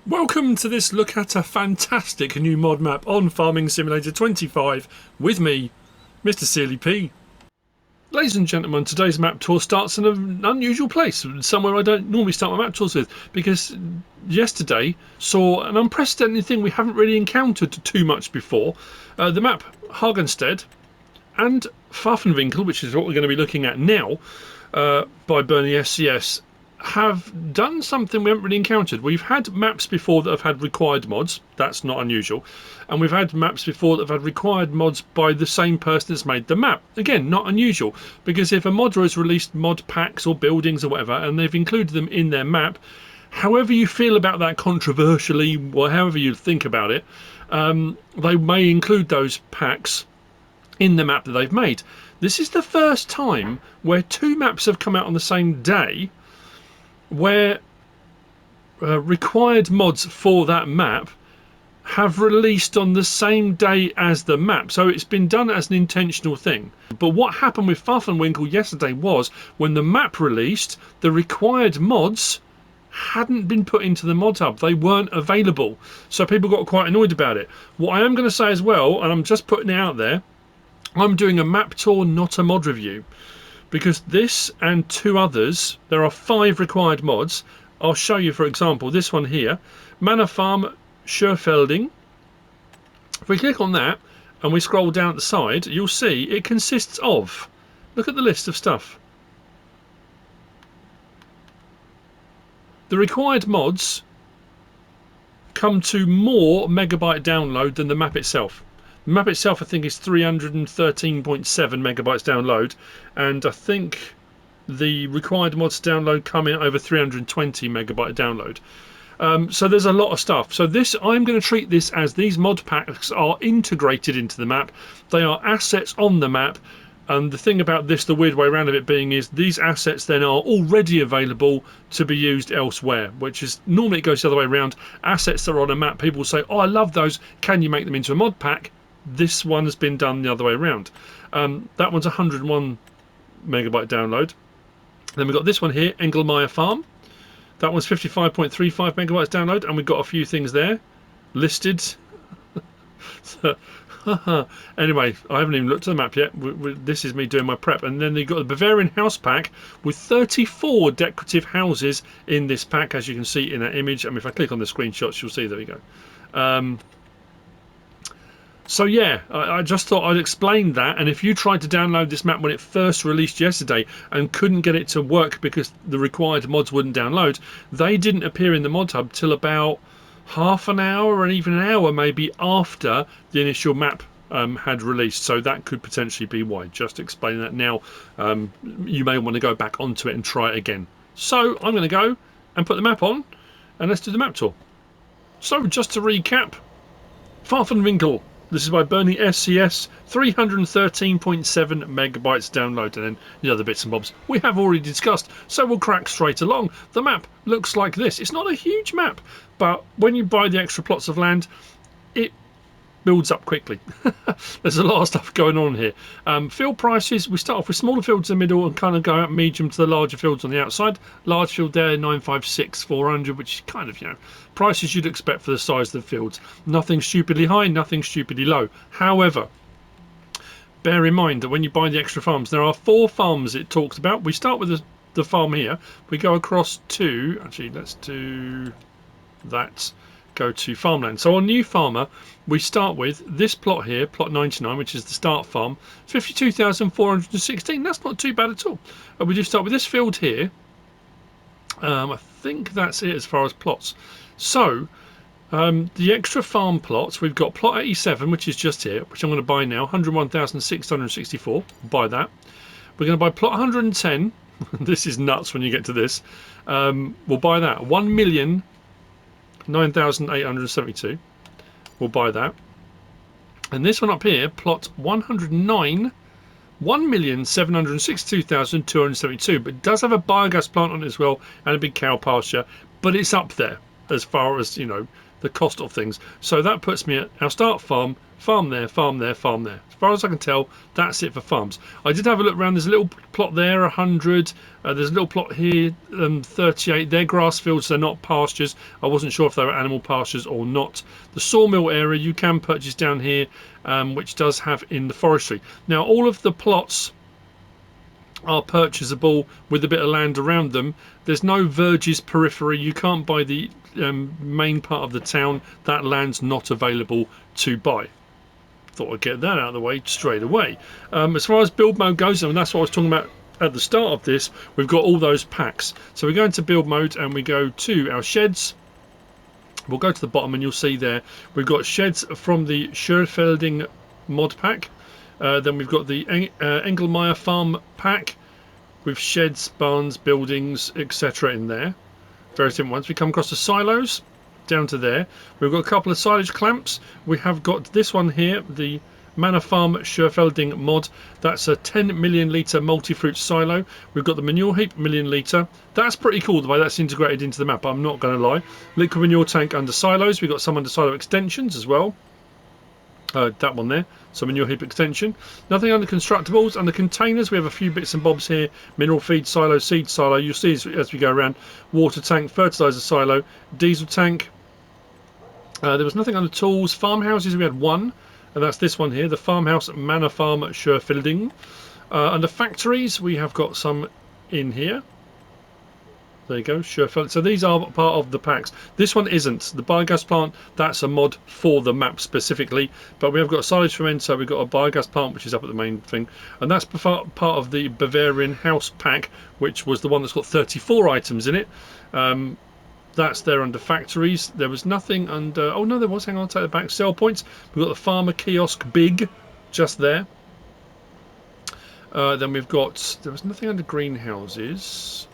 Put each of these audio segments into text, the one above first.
Welcome to this look at a fantastic new mod map on Farming Simulator 25 with me, MrSealyp. Ladies and gentlemen, today's map tour starts in an unusual place, somewhere I don't normally start my map tours with, because yesterday saw an unprecedented thing we haven't really encountered too much before. The map Hagenstead and Pfaffenwinkel, which is what we're going to be looking at now, by BernieSCS, have done something we haven't really encountered. We've had maps before that have had required mods, that's not unusual, and we've had maps before that have had required mods by the same person that's made the map. Again, not unusual, because if a modder has released mod packs or buildings or whatever and they've included them in their map, however you feel about that controversially, or however you think about it, they may include those packs in the map that they've made. This is the first time where two maps have come out on the same day where required mods for that map have released on the same day as the map, so it's been done as an intentional thing. But what happened with Pfaffenwinkel yesterday was when the map released, the required mods hadn't been put into the mod hub. They weren't available, so people got quite annoyed about it. What I am going to say as well, and I'm just putting it out there, I'm doing a map tour, not a mod review, because this and two others, there are 5 required mods. I'll show you, for example, this one here, Manor Farm Schoeffelding. If we click on that and we scroll down at the side, you'll see it consists of, look at the list of stuff. The required mods come to more megabyte download than the map itself. The map itself, I think, is 313.7 megabytes download, and I think the required mods to download come in over 320 megabyte download. So there's a lot of stuff. So this, I'm going to treat this as these mod packs are integrated into the map. They are assets on the map, and the thing about this, the weird way around of it being, is these assets then are already available to be used elsewhere, which is normally it goes the other way around. Assets that are on a map, people say, oh, I love those, can you make them into a mod pack? This one has been done the other way around. That one's 101 megabyte download. Then we've got this one here, Engelmaier Farm. That one's 55.35 megabytes download, and we've got a few things there listed. Anyway, I haven't even looked at the map yet. This is me doing my prep. And then you've got the Bavarian house pack with 34 decorative houses in this pack, as you can see in that image. I mean, if I click on the screenshots, you'll see, there we go. So yeah, I just thought I'd explain that, and if you tried to download this map when it first released yesterday and couldn't get it to work because the required mods wouldn't download, they didn't appear in the mod hub till about half an hour and even an hour maybe after the initial map had released, so that could potentially be why. Just explaining that now. You may want to go back onto it and try it again. So I'm going to go and put the map on and let's do the map tour. So just to recap, Pfaffenwinkel. This is by BernieSCS, 313.7 megabytes download, and then the other bits and bobs we have already discussed, so we'll crack straight along. The map looks like this. It's not a huge map, but when you buy the extra plots of land, it builds up quickly. There's a lot of stuff going on here. Field prices, we start off with smaller fields in the middle and kind of go out medium to the larger fields on the outside. Large field there, 956, 400, which is kind of, you know, prices you'd expect for the size of the fields. Nothing stupidly high, nothing stupidly low. However, bear in mind that when you buy the extra farms, there are 4 farms it talks about. We start with the farm here. We go across to, actually let's do that, go to farmland. So on new farmer, we start with this plot here, plot 99, which is the start farm, 52,416. That's not too bad at all. We do start with this field here. I think that's it as far as plots. So the extra farm plots, we've got plot 87, which is just here, which I'm going to buy now, 101,664. Buy that. We're going to buy plot 110. This is nuts when you get to this. We'll buy that. 1,009,872. We'll buy that. And this one up here, plot 109, 1,762,272. But it does have a biogas plant on it as well and a big cow pasture. But it's up there as far as, you know, the cost of things. So that puts me at our start farm, farm there, farm there, farm there. As far as I can tell, that's it for farms. I did have a look around. There's a little plot there, 100. There's a little plot here, 38. They're grass fields, they're not pastures. I wasn't sure if they were animal pastures or not. The sawmill area you can purchase down here, which does have in the forestry. Now, all of the plots are purchasable with a bit of land around them. There's no verges periphery. You can't buy the main part of the town. That land's not available to buy. Thought I'd get that out of the way straight away. As far as build mode goes, and that's what I was talking about at the start of this, we've got all those packs. So we go into build mode and we go to our sheds. We'll go to the bottom and you'll see there we've got sheds from the Schoeffelding mod pack. Then we've got the Engelmaier farm pack with sheds, barns, buildings, etc. in there. Various different ones. We come across the silos down to there. We've got a couple of silage clamps. We have got this one here, the Manor Farm Schoeffelding mod. That's a 10 million litre multi-fruit silo. We've got the manure heap, million litre. That's pretty cool the way that's integrated into the map, I'm not going to lie. Liquid manure tank under silos. We've got some under silo extensions as well. That one there, so manure heap extension. Nothing under constructibles. Under containers we have a few bits and bobs here. Mineral feed silo, seed silo. You'll see as we go around. Water tank, fertilizer silo, diesel tank. There was nothing under tools. Farmhouses we had one, and that's this one here, the farmhouse Manor Farm Schoeffelding. Under factories we have got some in here. There you go, Schoeffelding. So these are part of the packs. This one isn't. The biogas plant, that's a mod for the map specifically. But we have got a silage fermenter, we've got a biogas plant, which is up at the main thing. And that's part of the Bavarian house pack, which was the one that's got 34 items in it. That's there under factories. There was nothing under... Oh, no, there was. Hang on, I'll take it back. Sell points. We've got the farmer kiosk big, just there. Then we've got... There was nothing under greenhouses.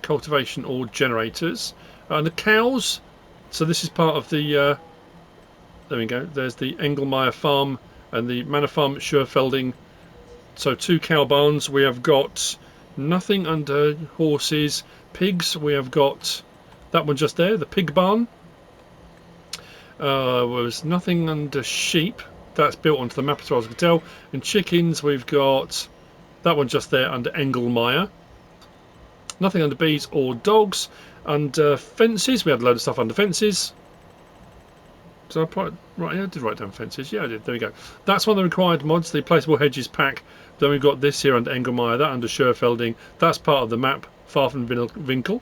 Cultivation or generators. And the cows. So this is part of the... there we go. There's the Engelmaier farm and the Manor Farm Schoeffelding. So 2 cow barns. We have got nothing under horses. Pigs. We have got... That one just there, the pig barn. Was nothing under sheep. That's built onto the map as far as I can tell. And chickens, we've got that one just there under Engelmaier. Nothing under bees or dogs. Under fences, we had a load of stuff under fences. So I did write down fences. Yeah, I did. There we go. That's one of the required mods, the Placeable Hedges pack. Then we've got this here under Engelmaier, that under Schoeffelding. That's part of the map, Pfaffenwinkel.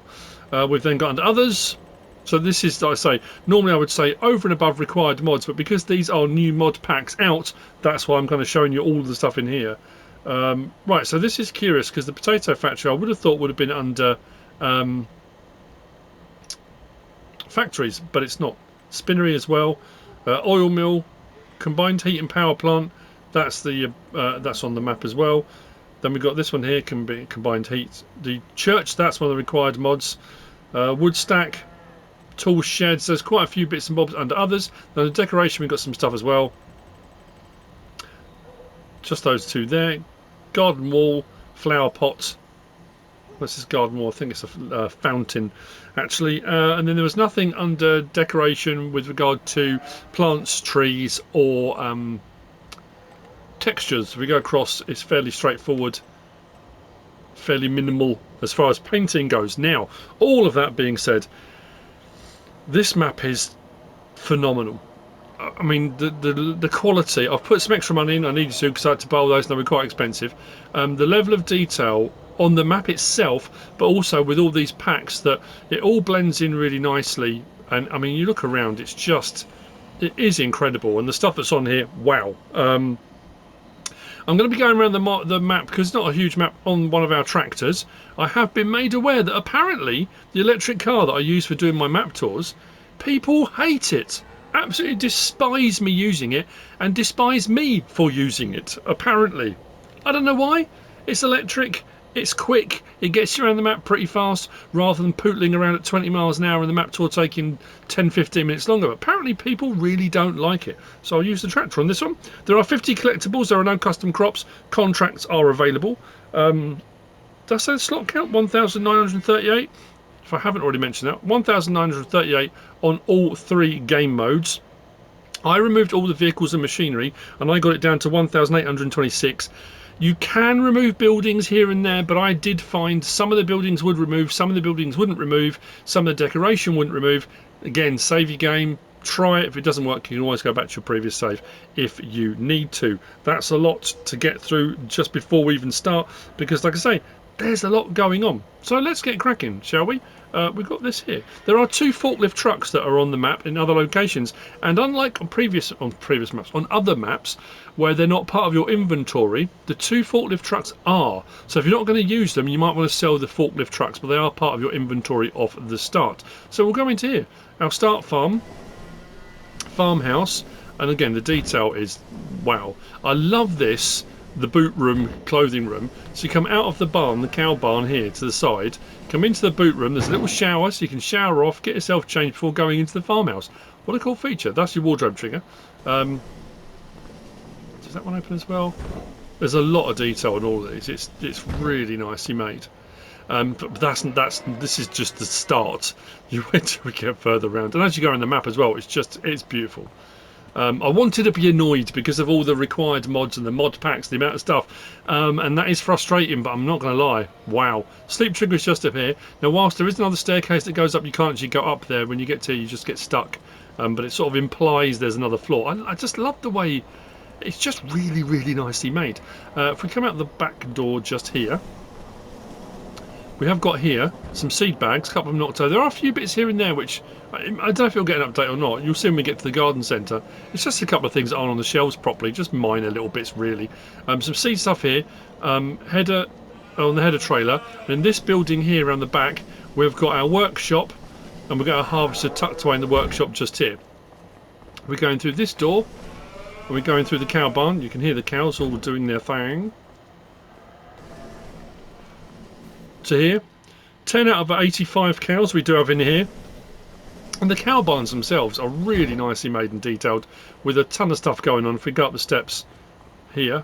We've then got under others. So this is, like I say, normally I would say over and above required mods, but because these are new mod packs out, that's why I'm kind of showing you all the stuff in here. Right, so this is curious because the potato factory I would have thought would have been under factories, but it's not. Spinnery as well, oil mill, combined heat and power plant. That's the that's on the map as well. Then we've got this one here, can be combined heat. The church, that's one of the required mods. Wood stack, tool sheds. There's quite a few bits and bobs under others. Then the decoration, we've got some stuff as well. Just those two there. Garden wall, flower pot. What's this garden wall? I think it's a fountain, actually. And then there was nothing under decoration with regard to plants, trees, or textures. We go across, it's fairly straightforward, fairly minimal as far as painting goes. Now, all of that being said, this map is phenomenal. I mean, the quality. I've put some extra money in. I needed to because I had to buy all those and they were quite expensive. The level of detail on the map itself, but also with all these packs, that it all blends in really nicely. And I mean, you look around, it's just, it is incredible. And the stuff that's on here, wow. I'm going to be going around the map because it's not a huge map on one of our tractors. I have been made aware that apparently the electric car that I use for doing my map tours, people hate it. Absolutely despise me using it and despise me for using it, apparently. I don't know why. It's electric, it's quick, it gets you around the map pretty fast rather than pootling around at 20 miles an hour and the map tour taking 10-15 minutes longer. But apparently people really don't like it. So I'll use the tractor on this one. There are 50 collectibles, there are no custom crops, contracts are available. Did I say the slot count? 1,938? if I haven't already mentioned that, 1,938 on all 3 game modes. I removed all the vehicles and machinery and I got it down to 1,826. You can remove buildings here and there, but I did find some of the buildings would remove, some of the buildings wouldn't remove, some of the decoration wouldn't remove. Again, save your game, try it. If it doesn't work, you can always go back to your previous save if you need to. That's a lot to get through just before we even start, because like I say, there's a lot going on. So let's get cracking, shall we? We've got this here. There are 2 forklift trucks that are on the map in other locations, and unlike on previous maps, on other maps where they're not part of your inventory, the 2 forklift trucks are. So if you're not going to use them, you might want to sell the forklift trucks, but they are part of your inventory off the start. So we'll go into here. Our start farmhouse, and again the detail is wow. I love this. The boot room, clothing room. So you come out of the barn, the cow barn here to the side, come into the boot room, there's a little shower so you can shower off, get yourself changed before going into the farmhouse. What a cool feature. That's your wardrobe trigger. Does that one open as well? There's a lot of detail in all of these. It's really nicely made. But this is just the start. You wait till we get further around, and as you go on the map as well, it's beautiful. I wanted to be annoyed because of all the required mods and the mod packs, the amount of stuff, and that is frustrating, but I'm not going to lie. Wow. Sleep trigger is just up here. Now whilst there is another staircase that goes up, you can't actually go up there. When you get to, you just get stuck, but it sort of implies there's another floor. I just love the way it's just really, really nicely made. If we come out the back door just here, we have got here some seed bags, a couple of them knocked over. There are a few bits here and there which I don't know if you'll get an update or not. You'll see when we get to the garden centre. It's just a couple of things that aren't on the shelves properly, just minor little bits really. Some seed stuff here, header on the header trailer, and in this building here around the back we've got our workshop, and we've got our harvester tucked away in the workshop just here. We're going through this door, and we're going through the cow barn. You can hear the cows all doing their thing. To here, 10 out of 85 cows we do have in here, and the cow barns themselves are really nicely made and detailed with a ton of stuff going on. If we go up the steps here,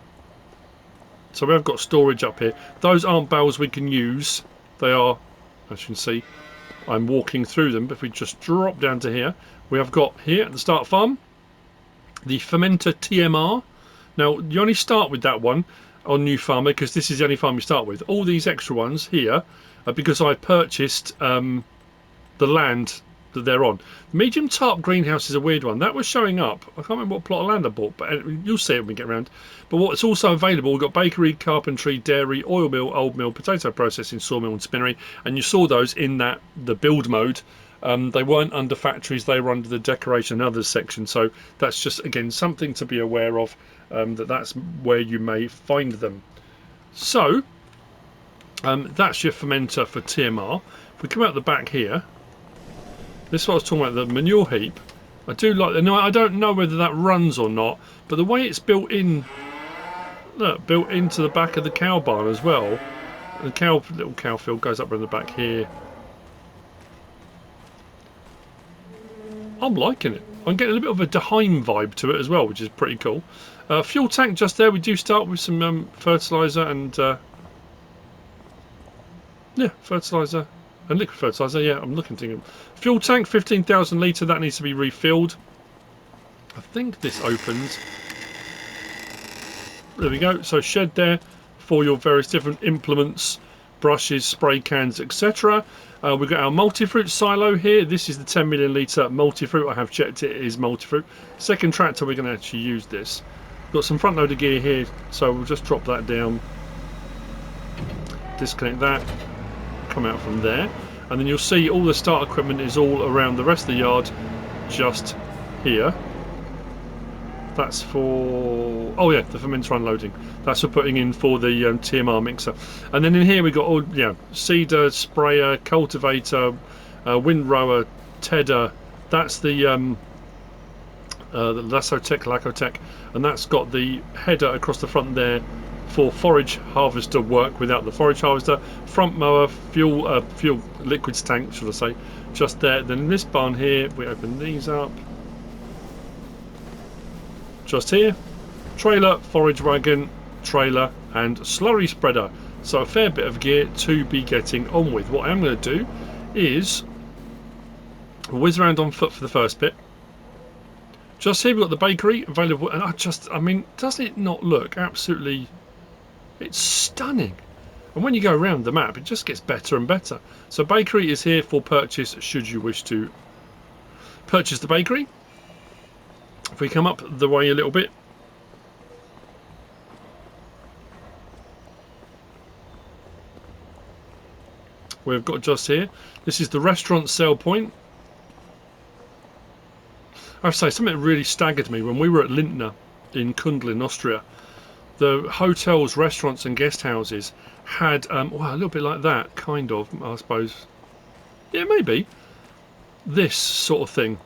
so we have got storage up here. Those aren't bales we can use, they are, as you can see, I'm walking through them. But if we just drop down to here, we have got here at the start farm the fermenter TMR. Now you only start with that one on New Farmer because this is the only farm you start with. All these extra ones here are because I purchased the land that they're on. The medium tarp greenhouse is a weird one. That was showing up. I can't remember what plot of land I bought, but you'll see it when we get around. But what's also available, we've got bakery, carpentry, dairy, oil mill, old mill, potato processing, sawmill and spinnery, and you saw those in the build mode. They weren't under factories, they were under the decoration and others section, so that's just again something to be aware of, that's where you may find them. So that's your fermenter for TMR. If we come out the back here, this is what I was talking about, the manure heap. I do like, no, I don't know whether that runs or not, but the way it's built in, look, built into the back of the cow barn as well. The little cow field goes up around the back here. I'm liking it. I'm getting a bit of a Daheim vibe to it as well, which is pretty cool. Fuel tank just there. We do start with some fertiliser and yeah, fertiliser and liquid fertiliser. Yeah, I'm looking to fuel tank 15,000 litre. That needs to be refilled. I think this opens. There we go. So shed there for your various different implements, brushes, spray cans, etc. We've got our multi-fruit silo here. This is the 10 million litre multi-fruit. I have checked it is multi-fruit. Second tractor, we're going to actually use this. Got some front loader gear here, so we'll just drop that down, disconnect that, come out from there, and then you'll see all the start equipment is all around the rest of the yard just here. That's for, oh yeah, the fermenter unloading. That's for putting in for the TMR mixer. And then in here we got all, yeah, seeder, sprayer, cultivator, windrower, tedder. That's the Lassotech, Lacotech, and that's got the header across the front there for forage harvester work without the forage harvester. Front mower, fuel liquids tank, should I say, just there. Then in this barn here, we open these up. Just here, trailer, forage wagon, trailer and slurry spreader. So a fair bit of gear to be getting on with. What I'm going to do is whiz around on foot for the first bit. Just here we've got the bakery available, and I mean, doesn't it not look absolutely, it's stunning. And when you go around the map, it just gets better and better. So bakery is here for purchase should you wish to purchase the bakery. If we come up the way a little bit, we've got just here, this is the restaurant sale point. I have to say, something that really staggered me when we were at Lindner in Kundl in Austria. The hotels, restaurants and guest houses had, well, a little bit like that, kind of, I suppose. Yeah, maybe. This sort of thing.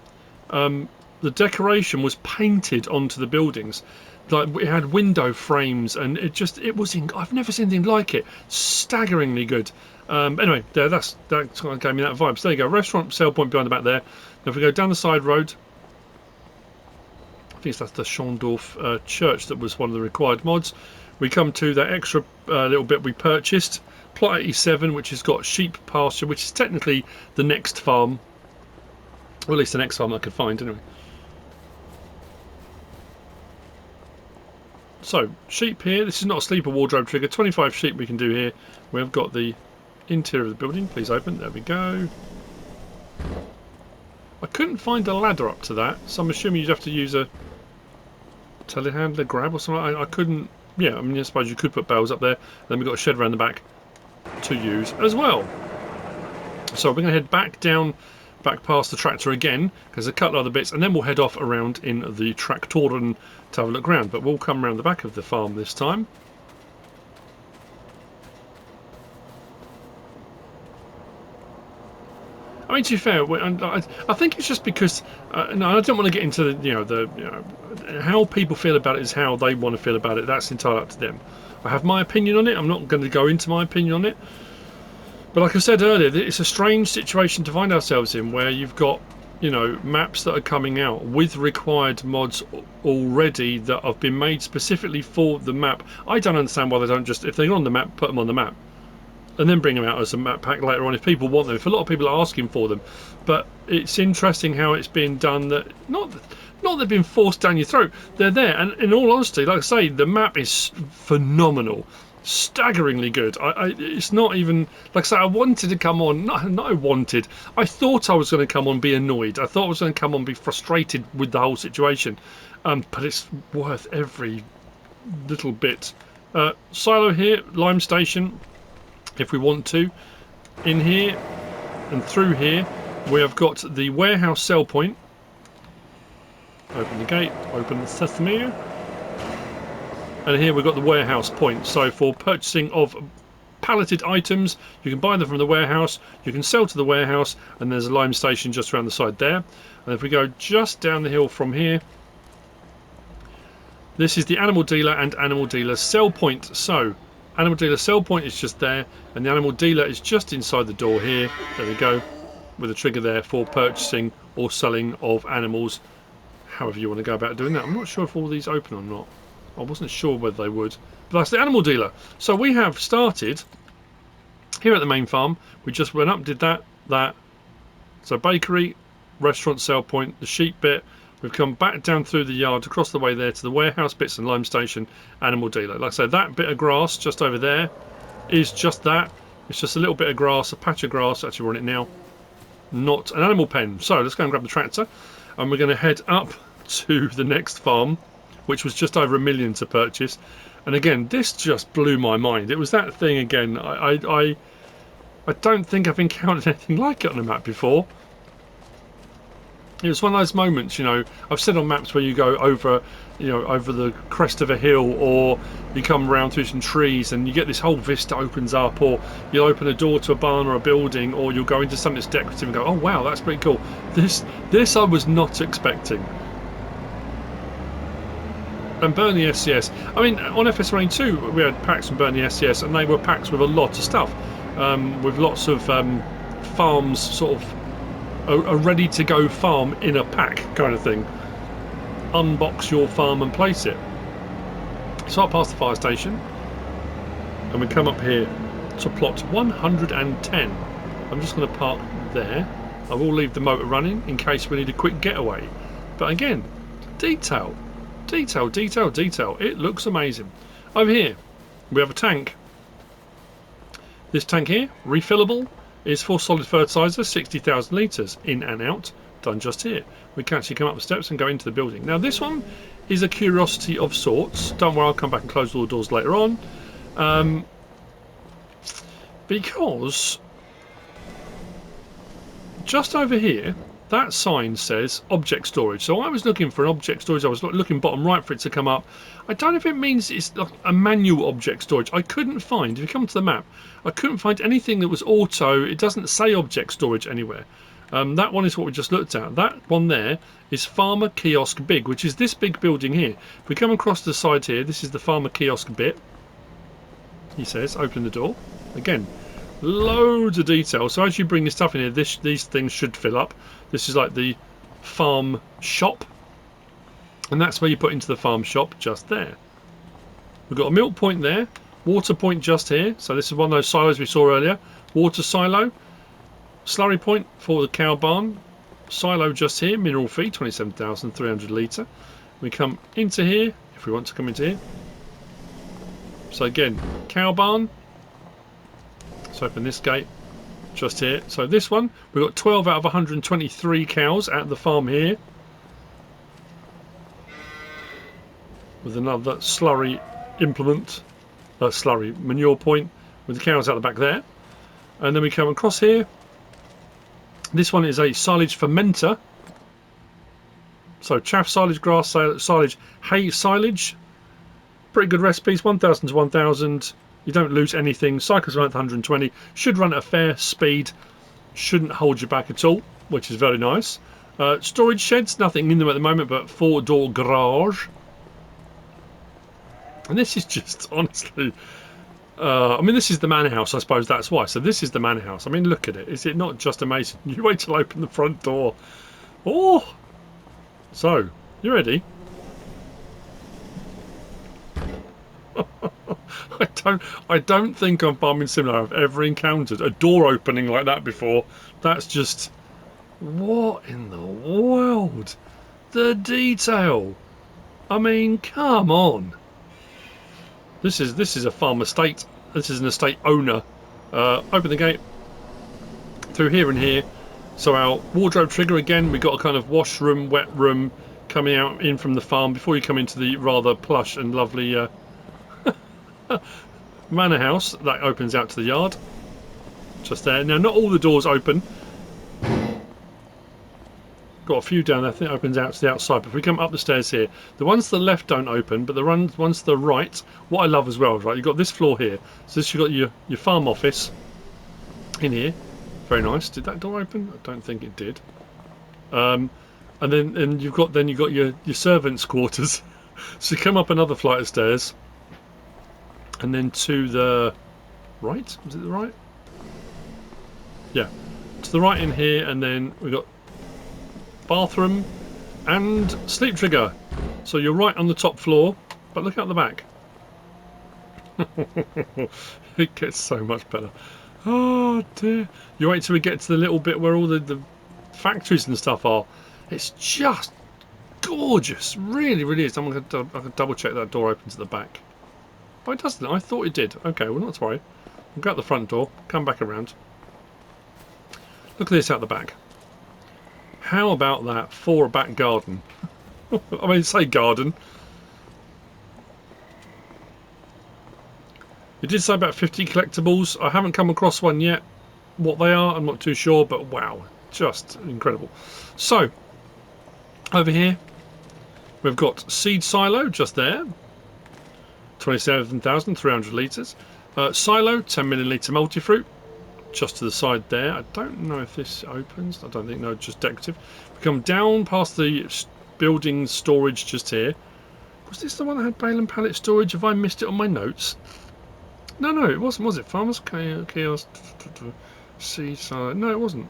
The decoration was painted onto the buildings. Like, it had window frames, and it was, I've never seen anything like it. Staggeringly good. Anyway, that kind of gave me that vibe. So there you go, restaurant sale point behind the back there. Now if we go down the side road, I think that's the Schondorf church that was one of the required mods. We come to that extra little bit we purchased, Plot 87, which has got sheep pasture, which is technically the next farm, or at least the next farm I could find anyway. So sheep here, this is not a sleeper wardrobe trigger, 25 sheep we can do here. We've got the interior of the building, please open, there we go. I couldn't find a ladder up to that, so I'm assuming you'd have to use a telehandler grab or something. I couldn't, yeah, I mean, I suppose you could put bales up there. Then we've got a shed around the back to use as well. So we're going to head back down, back past the tractor again, because there's a couple of other bits, and then we'll head off around in the tractoren to have a look around. But we'll come around the back of the farm this time. I mean, to be fair, I think it's just because no, I don't want to get into the how people feel about it is how they want to feel about it. That's entirely up to them. I have my opinion on it. I'm not going to go into my opinion on it. But like I said earlier, it's a strange situation to find ourselves in, where you've got maps that are coming out with required mods already that have been made specifically for the map. I don't understand why they don't just, if they're on the map, put them on the map. And then bring them out as a map pack later on if people want them. If a lot of people are asking for them, but it's interesting how it's being done. That not they've been forced down your throat. They're there, and in all honesty, like I say, the map is phenomenal, staggeringly good. It's not even like I say. I wanted to come on. Not I wanted. I thought I was going to come on, be annoyed. I thought I was going to come on, be frustrated with the whole situation. But it's worth every little bit. Silo here, lime station. If we want to, in here and through here we have got the warehouse sell point. Open the gate, open the sesame, and here we've got the warehouse point. So for purchasing of palleted items, you can buy them from the warehouse, you can sell to the warehouse, and there's a lime station just around the side there. And if we go just down the hill from here, this is the animal dealer and animal dealer sell point. So animal dealer sell point is just there, and the animal dealer is just inside the door here. There we go, with a trigger there for purchasing or selling of animals, however you want to go about doing that. I'm not sure if all these open or not. I wasn't sure whether they would, but that's the animal dealer. So we have started here at the main farm. We just went up, did that. So bakery, restaurant sell point, the sheep bit. We've come back down through the yard, across the way there to the warehouse bits and lime station, animal dealer. Like I said, that bit of grass just over there is just that. It's just a little bit of grass, a patch of grass. Actually, we're on it now. Not an animal pen. So let's go and grab the tractor, and we're going to head up to the next farm, which was just over $1 million to purchase. And again, this just blew my mind. It was that thing again. I don't think I've encountered anything like it on a map before. It was one of those moments, I've said on maps where you go over, over the crest of a hill, or you come around through some trees and you get this whole vista opens up, or you'll open a door to a barn or a building, or you'll go into something that's decorative and go, oh wow, that's pretty cool. This I was not expecting. And BernieSCS, I mean, on FS25 we had packs from BernieSCS, and they were packs with a lot of stuff, with lots of farms, sort of a ready-to-go farm in a pack kind of thing. Unbox your farm and place it. So I pass the fire station, and we come up here to plot 110. I'm just going to park there. I will leave the motor running in case we need a quick getaway. But again, detail, detail, detail, detail. It looks amazing. Over here, we have a tank. This tank here, refillable, is for solid fertiliser, 60,000 litres, in and out, done just here. We can actually come up the steps and go into the building. Now this one is a curiosity of sorts. Don't worry, I'll come back and close all the doors later on. Because just over here, that sign says object storage. So I was looking for an object storage. I was looking bottom right for it to come up. I don't know if it means it's like a manual object storage. I couldn't find, if you come to the map, I couldn't find anything that was auto. It doesn't say object storage anywhere. That one is what we just looked at. That one there is Farmer Kiosk Big, which is this big building here. If we come across the side here, this is the Farmer Kiosk bit. He says, open the door. Again, loads of detail. So as you bring your stuff in here, these things should fill up. This is like the farm shop, and that's where you put into the farm shop, just there. We've got a milk point there, water point just here. So this is one of those silos we saw earlier. Water silo, slurry point for the cow barn, silo just here, mineral feed, 27,300 litre. We come into here, if we want to come into here. So again, cow barn. Let's open this gate just here. So this one, we've got 12 out of 123 cows at the farm here, with another slurry implement, slurry manure point with the cows out the back there. And then we come across here. This one is a silage fermenter. So chaff silage, grass silage, hay silage. Pretty good recipes, 1,000 to 1,000. You don't lose anything. Cycles run at 120. Should run at a fair speed. Shouldn't hold you back at all, which is very nice. Storage sheds, nothing in them at the moment, but 4-door garage. And this is just, honestly, I mean, this is the manor house, I suppose that's why. So this is the manor house. I mean, look at it. Is it not just amazing? You wait till I open the front door. Oh! So, you ready? I don't think on Farming Simulator I've ever encountered a door opening like that before. That's just, what in the world? The detail. I mean, come on. This is a farm estate. This is an estate owner. Open the gate through here and here. So our wardrobe trigger again. We've got a kind of washroom, wet room coming out in from the farm before you come into the rather plush and lovely manor house that opens out to the yard. Just there. Now, not all the doors open. Got a few down there. I think it opens out to the outside. But if we come up the stairs here, the ones to the left don't open, but the ones to the right, what I love as well, right? You've got this floor here. So this, you've got your farm office in here. Very nice. Did that door open? I don't think it did. And you've got your servants' quarters. So you come up another flight of stairs, and then to the right. Was it the right? Yeah, to the right in here, and then we've got bathroom and sleep trigger. So you're right on the top floor, but look out the back. It gets so much better. Oh dear. You wait till we get to the little bit where all the factories and stuff are. It's just gorgeous. Really, really is. I'm going to double check that door opens at the back. Oh, it doesn't. I thought it did. Okay, well, not to worry. We'll go out the front door, come back around. Look at this out the back. How about that for a back garden? I mean, say garden. It did say about 50 collectibles. I haven't come across one yet. What they are, I'm not too sure, but wow, just incredible. So, over here, we've got seed silo just there. 27,300 litres. Silo, 10 million litre multi-fruit. Just to the side there. I don't know if this opens. I don't think, no, just decorative. We come down past the building storage just here. Was this the one that had bale and pallet storage? Have I missed it on my notes? No, it wasn't, was it? Farmers Chaos Seed Silo. No, it wasn't.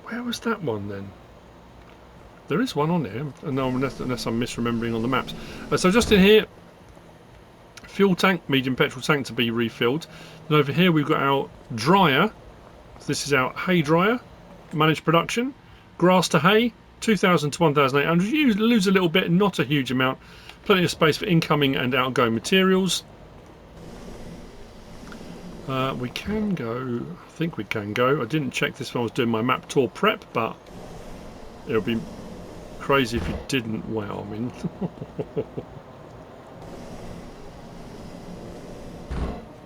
Where was that one then? There is one on here. No, unless I'm misremembering on the maps. So just in here, fuel tank, medium petrol tank to be refilled. Then over here we've got our dryer, So this is our hay dryer, managed production, grass to hay, 2,000 to 1,800. You lose a little bit, not a huge amount. Plenty of space for incoming and outgoing materials. We can go, I think we can go. I didn't check this when I was doing my map tour prep, but it would be crazy if you didn't. Wow, I mean.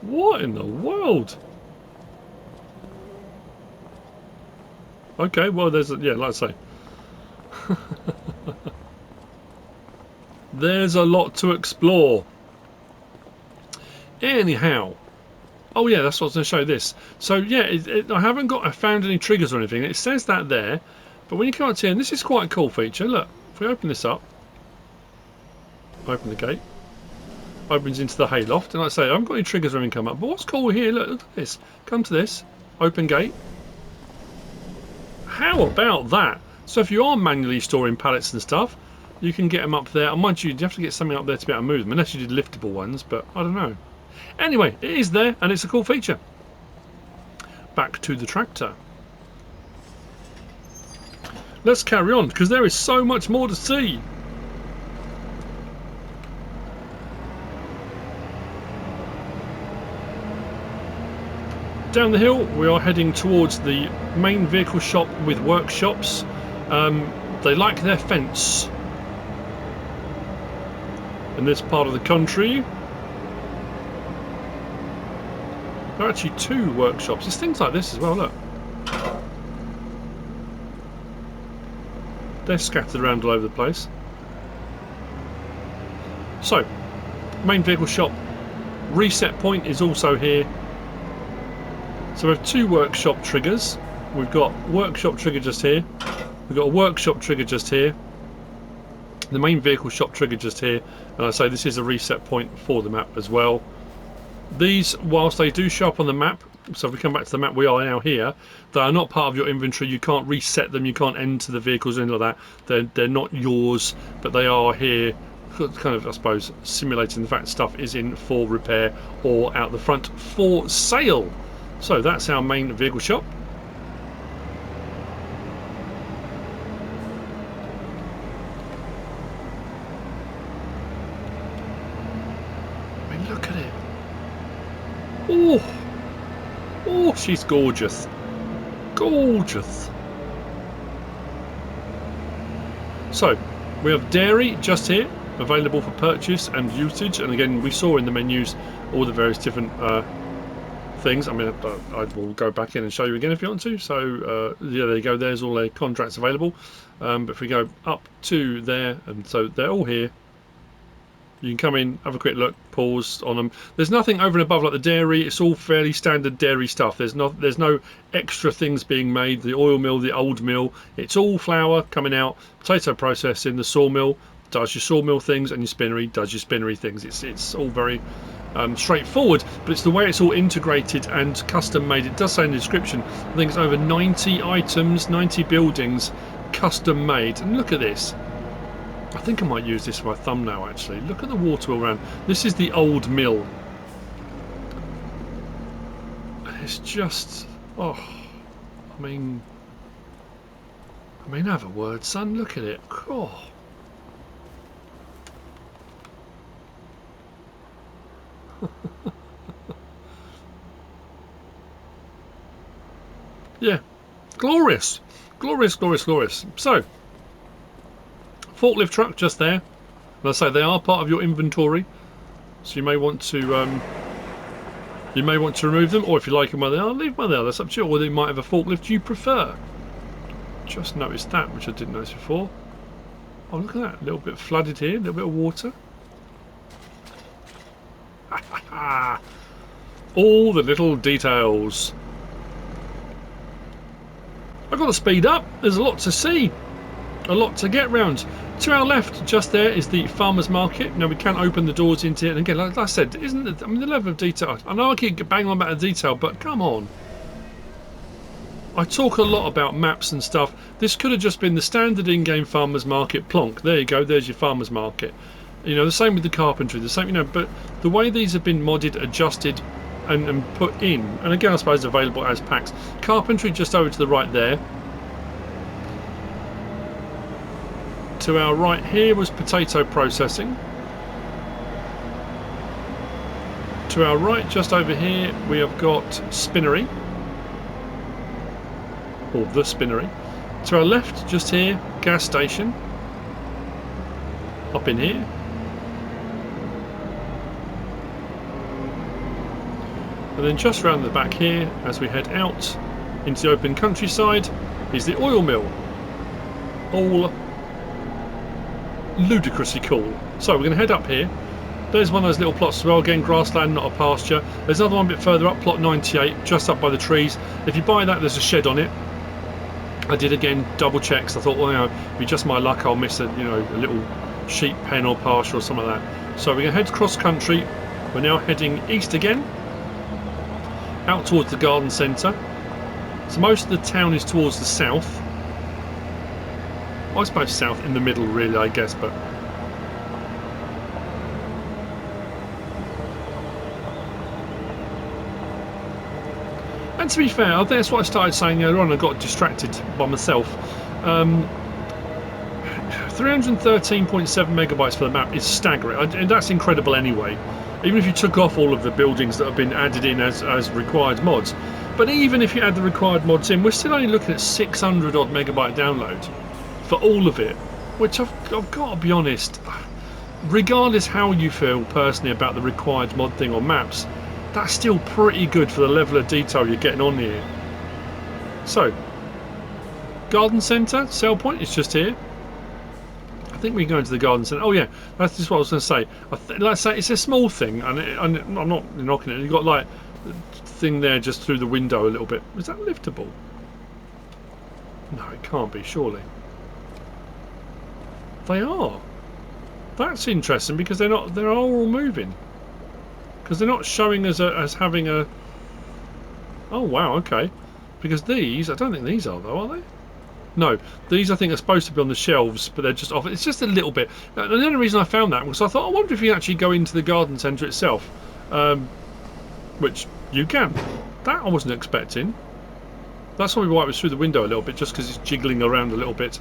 What in the world? Okay, well there's, yeah, like I say. There's a lot to explore. Anyhow. Oh yeah, that's what I was going to show this. So yeah, I haven't found any triggers or anything. It says that there, but when you come up here, and this is quite a cool feature. Look, if we open this up, open the gate, opens into the hayloft, and like I say, I haven't got any triggers or anything come up. But what's cool here? Look at this. Come to this, open gate. How about that? So if you are manually storing pallets and stuff, you can get them up there. And mind you, you have to get something up there to be able to move them, unless you did liftable ones. But I don't know. Anyway, it is there, and it's a cool feature. Back to the tractor. Let's carry on, because there is so much more to see. Down the hill, we are heading towards the main vehicle shop with workshops. They like their fence. In this part of the country, there are actually 2 workshops. There's things like this as well, look. They're scattered around all over the place. So, main vehicle shop reset point is also here. So we have 2 workshop triggers. We've got workshop trigger just here. We've got a workshop trigger just here. The main vehicle shop trigger just here. And I say this is a reset point for the map as well. These, whilst they do show up on the map, so if we come back to the map, we are now here, they are not part of your inventory. You can't reset them, you can't enter the vehicles or anything like that. They're not yours, but they are here, kind of, I suppose, simulating the fact stuff is in for repair or out the front for sale. So that's our main vehicle shop. I mean, look at it. Oh, she's gorgeous. Gorgeous. So, we have dairy just here, available for purchase and usage. And again, we saw in the menus all the various different things. I mean, I will go back in and show you again if you want to. So, yeah, there you go. There's all their contracts available. But if we go up to there, and so they're all here. You can come in, have a quick look, pause on them. There's nothing over and above like the dairy. It's all fairly standard dairy stuff. There's no extra things being made. The oil mill, the old mill, it's all flour coming out. Potato processing, the sawmill does your sawmill things, and your spinnery does your spinnery things. It's all very straightforward, but it's the way it's all integrated and custom made. It does say in the description, I think it's over 90 items, 90 buildings custom made. And look at this. I think I might use this for my thumbnail actually. Look at the water wheel around. This is the old mill. It's just, oh, I mean, have a word, son. Look at it. Oh. Yeah, glorious, glorious, glorious, glorious. So. Forklift truck just there. And I say they are part of your inventory, so you may want to remove them, or if you like them where they are, leave them there. That's up to you. Or they might have a forklift you prefer. Just noticed that, which I didn't notice before. Oh, look at that! A little bit flooded here, a little bit of water. All the little details. I've got to speed up. There's a lot to see. A lot to get round. To our left, just there, is the farmer's market. Now we can open the doors into it, and again, like I said, isn't it? I mean, the level of detail. I know I keep banging on about the detail, but come on. I talk a lot about maps and stuff. This could have just been the standard in-game farmer's market. Plonk. There you go. There's your farmer's market. You know, the same with the carpentry. The same, you know, but the way these have been modded, adjusted, and put in. And again, I suppose available as packs. Carpentry just over to the right there. To our right here was potato processing. To our right, just over here, we have got spinnery. Or the spinnery. To our left, just here, gas station. Up in here. And then just round the back here, as we head out into the open countryside, is the oil mill. All ludicrously cool. So we're going to head up here. There's one of those little plots as well, again grassland, not a pasture. There's another one a bit further up, plot 98, just up by the trees. If you buy that, there's a shed on it. I did again double checks. I thought, well, you know, it'd be just my luck, I'll miss a little sheep pen or pasture or something like that. So we're going to head cross country. We're now heading east again, out towards the garden centre. So most of the town is towards the south. I suppose south in the middle, really, I guess, but. And to be fair, I think that's what I started saying earlier on. I got distracted by myself. 313.7 megabytes for the map is staggering, and that's incredible anyway. Even if you took off all of the buildings that have been added in as required mods. But even if you add the required mods in, we're still only looking at 600 odd megabyte download for all of it. Which I've got to be honest, regardless how you feel personally about the required mod thing on maps, that's still pretty good for the level of detail you're getting on here. So, garden centre, sell point is just here. I think we go into the garden centre. Oh yeah, that's just what I was going to say. Let's say it's a small thing, and I'm not knocking it. You've got like the thing there just through the window a little bit. Is that liftable? No, it can't be, surely. They are. That's interesting because they're all moving. Because they're not showing as having a. Oh wow, okay. Because these, I don't think these are though, are they? No, these I think are supposed to be on the shelves, but they're just off. It's just a little bit. And the only reason I found that was I thought, I wonder if you actually go into the garden centre itself, which you can. That I wasn't expecting. That's probably why it was through the window a little bit, just because it's jiggling around a little bit,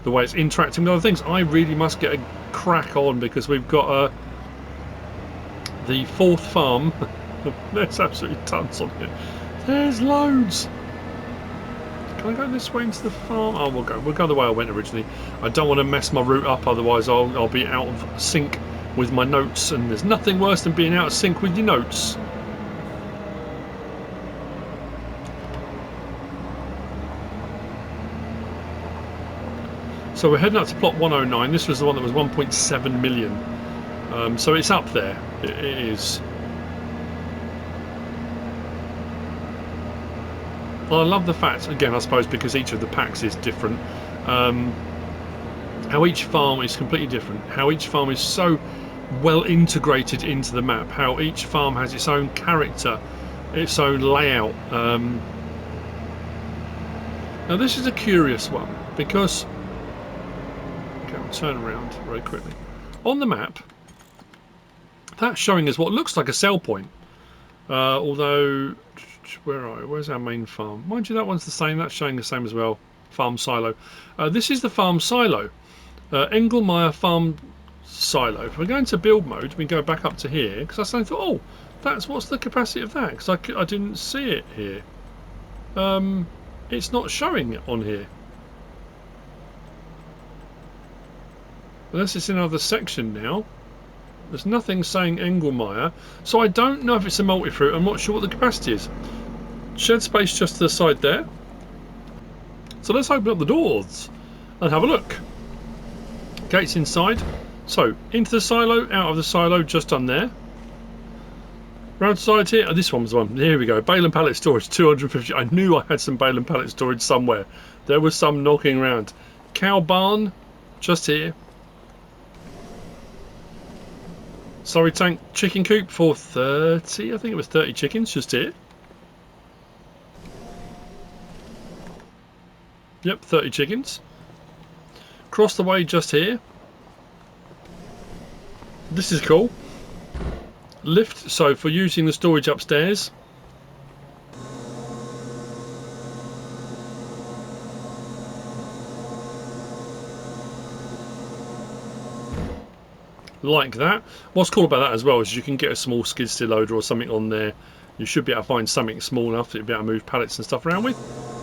the way it's interacting with other things. I really must get a crack on because we've got the fourth farm. There's absolutely tons on it. There's loads. Can I go this way into the farm? Oh, we'll go the way I went originally. I don't want to mess my route up, otherwise I'll be out of sync with my notes, and there's nothing worse than being out of sync with your notes. So we're heading up to plot 109. This was the one that was 1.7 million. So it's up there. It is. Well, I love the fact, again, I suppose because each of the packs is different, how each farm is completely different, how each farm is so well integrated into the map, how each farm has its own character, its own layout. Now this is a curious one, because, okay, I'll turn around very quickly. On the map, that's showing us what looks like a sell point, although... Where are we? Where's our main farm? Mind you, that one's the same. That's showing the same as well. Farm silo. This is the farm silo. Engelmaier farm silo. If we go into build mode, we go back up to here because I suddenly thought, oh, what's the capacity of that? Because I didn't see it here. It's not showing it on here. Unless it's in another section now. There's nothing saying Engelmaier, so I don't know if it's a multi-fruit. I'm not sure what the capacity is. Shed space just to the side there. So let's open up the doors and have a look. Gates inside. So into the silo, out of the silo, just done there. Round side here. Oh, this one was the one. Here we go. Bale and pallet storage, 250. I knew I had some bale and pallet storage somewhere. There was some knocking around. Cow barn, just here. Sorry, tank chicken coop for 30, I think it was 30 chickens just here. Yep, 30 chickens. Across the way just here. This is cool. lift, so for using the storage upstairs. Like that. What's cool about that as well is you can get a small skid steer loader or something on there. You should be able to find something small enough that you'll be able to move pallets and stuff around with.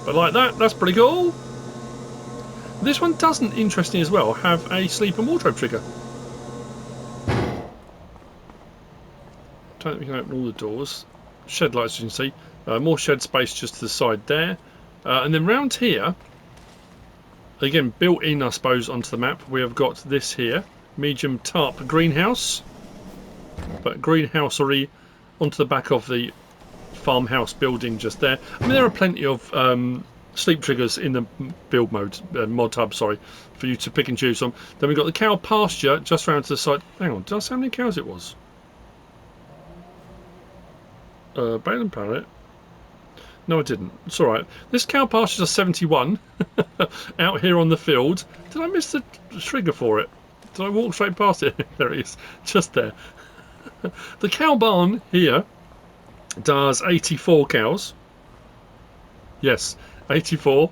But like that, that's pretty cool. This one doesn't, interesting as well, have a sleep and wardrobe trigger. Don't think we can open all the doors. Shed lights, you can see. More shed space just to the side there. And then round here, again, built in, I suppose, onto the map, we have got this here. Medium tarp greenhouse. But greenhousery onto the back of the farmhouse building just there. I mean, there are plenty of sleep triggers in the build mode, mod hub, sorry, for you to pick and choose from. Then we've got the cow pasture just round to the side. Hang on, did I say how many cows it was? Bale and pallet. No, I didn't. It's alright. This cow pasture is 71 out here on the field. Did I miss the trigger for it? Did I walk straight past it? There it is, just there. The cow barn here does 84 cows. Yes, 84.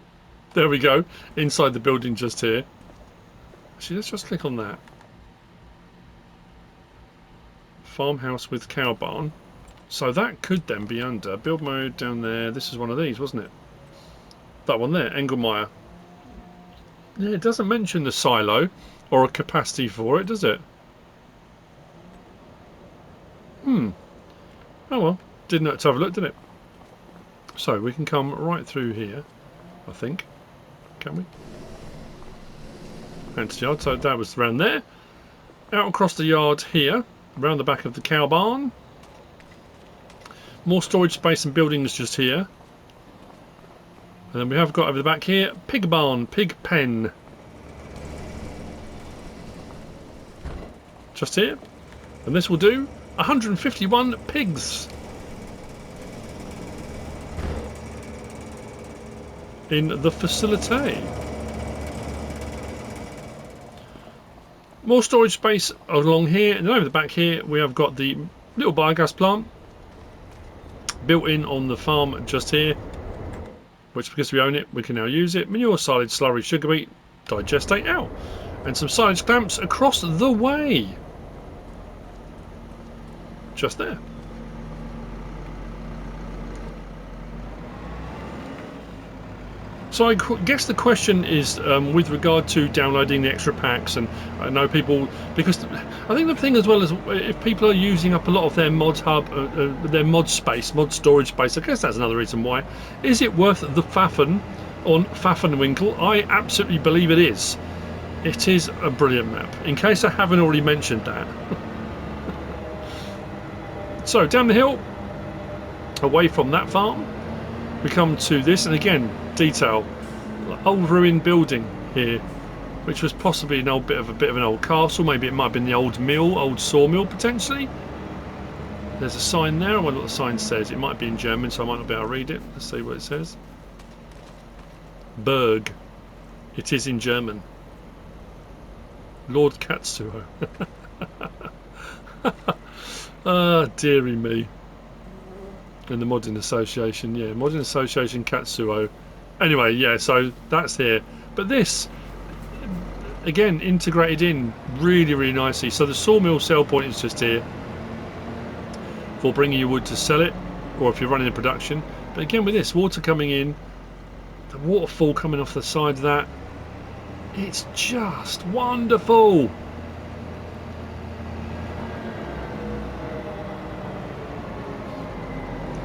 There we go. Inside the building just here. Actually, let's just click on that. Farmhouse with cow barn. So that could then be under build mode down there. This is one of these, wasn't it? That one there, Engelmaier. Yeah, it doesn't mention the silo or a capacity for it, does it? Oh well, didn't have to have a look, did it? So we can come right through here, I think. Can we? Into the yard, so that was around there. Out across the yard here, around the back of the cow barn. More storage space and buildings just here. And then we have got over the back here, pig barn, pig pen. Just here. And this will do 151 pigs. In the facility. More storage space along here, and over the back here we have got the little biogas plant built in on the farm just here, which because we own it we can now use it. Manure, silage, slurry, sugar beet, digestate out, and some silage clamps across the way. Just there. So I guess the question is with regard to downloading the extra packs, and I know people, because I think the thing as well is if people are using up a lot of their mod hub, their mod space, mod storage space, I guess that's another reason why. Is it worth the Pfaffen on Pfaffenwinkel? I absolutely believe it is. It is a brilliant map, in case I haven't already mentioned that. So down the hill, away from that farm, we come to this, and again, detail, old ruined building here, which was possibly an old bit of an old castle. Maybe it might have been the old mill, old sawmill potentially. There's a sign there. I wonder what the sign says. It might be in German, so I might not be able to read it. Let's see what it says. Berg. It is in German. Lord Katsuo. Ah, dearie me. And the Modding Association, yeah, Modding Association Katsuo. Anyway, yeah, so that's here. But this, again, integrated in really, really nicely. So the sawmill sell point is just here for bringing you wood to sell it, or if you're running a production. But again, with this, water coming in, the waterfall coming off the side of that, it's just wonderful.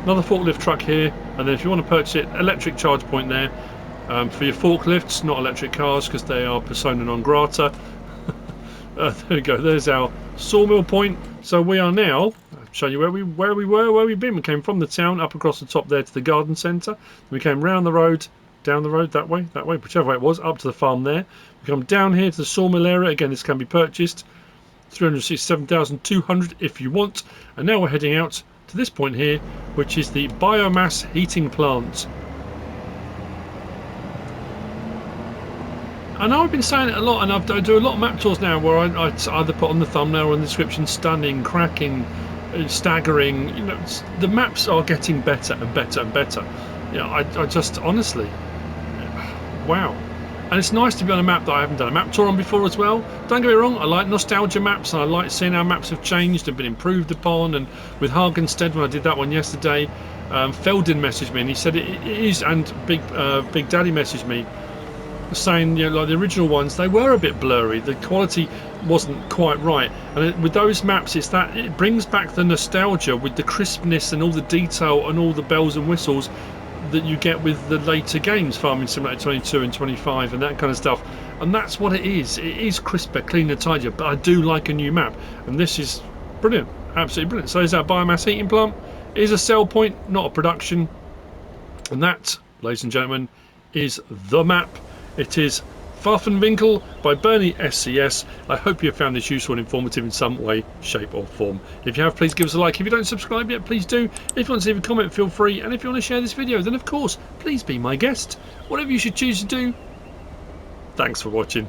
Another forklift truck here, and then if you want to purchase it, electric charge point there for your forklifts, not electric cars because they are persona non grata. There we go, there's our sawmill point. So we are now, I'll show you where we've been. We came from the town up across the top there to the garden centre. We came round the road, down the road, that way, whichever way it was, up to the farm there. We come down here to the sawmill area. Again, this can be purchased, 367,200 if you want. And now we're heading out to this point here, which is the biomass heating plant. I know I've been saying it a lot, and I do a lot of map tours now where I either put on the thumbnail or in the description, stunning, cracking, staggering. You know, the maps are getting better and better and better. You know, I just honestly, wow. And it's nice to be on a map that I haven't done a map tour on before as well. Don't get me wrong, I like nostalgia maps and I like seeing how maps have changed and been improved upon. And with Hagenstead, when I did that one yesterday, Feldin messaged me and he said it is, and Big Daddy messaged me saying, you know, like the original ones, they were a bit blurry, the quality wasn't quite right, and with those maps it's that it brings back the nostalgia with the crispness and all the detail and all the bells and whistles that you get with the later games, Farming Simulator 22 and 25 and that kind of stuff. And that's what it is crisper, cleaner, tidier. But I do like a new map, and this is brilliant, absolutely brilliant. So there's our biomass heating plant. It is a sell point, not a production, and that, ladies and gentlemen, is the map. It is Pfaffenwinkel by BernieSCS. I hope you have found this useful and informative in some way, shape or form. If you have, please give us a like. If you don't subscribe yet, please do. If you want to leave a comment, feel free. And if you want to share this video, then of course, please be my guest. Whatever you should choose to do. Thanks for watching.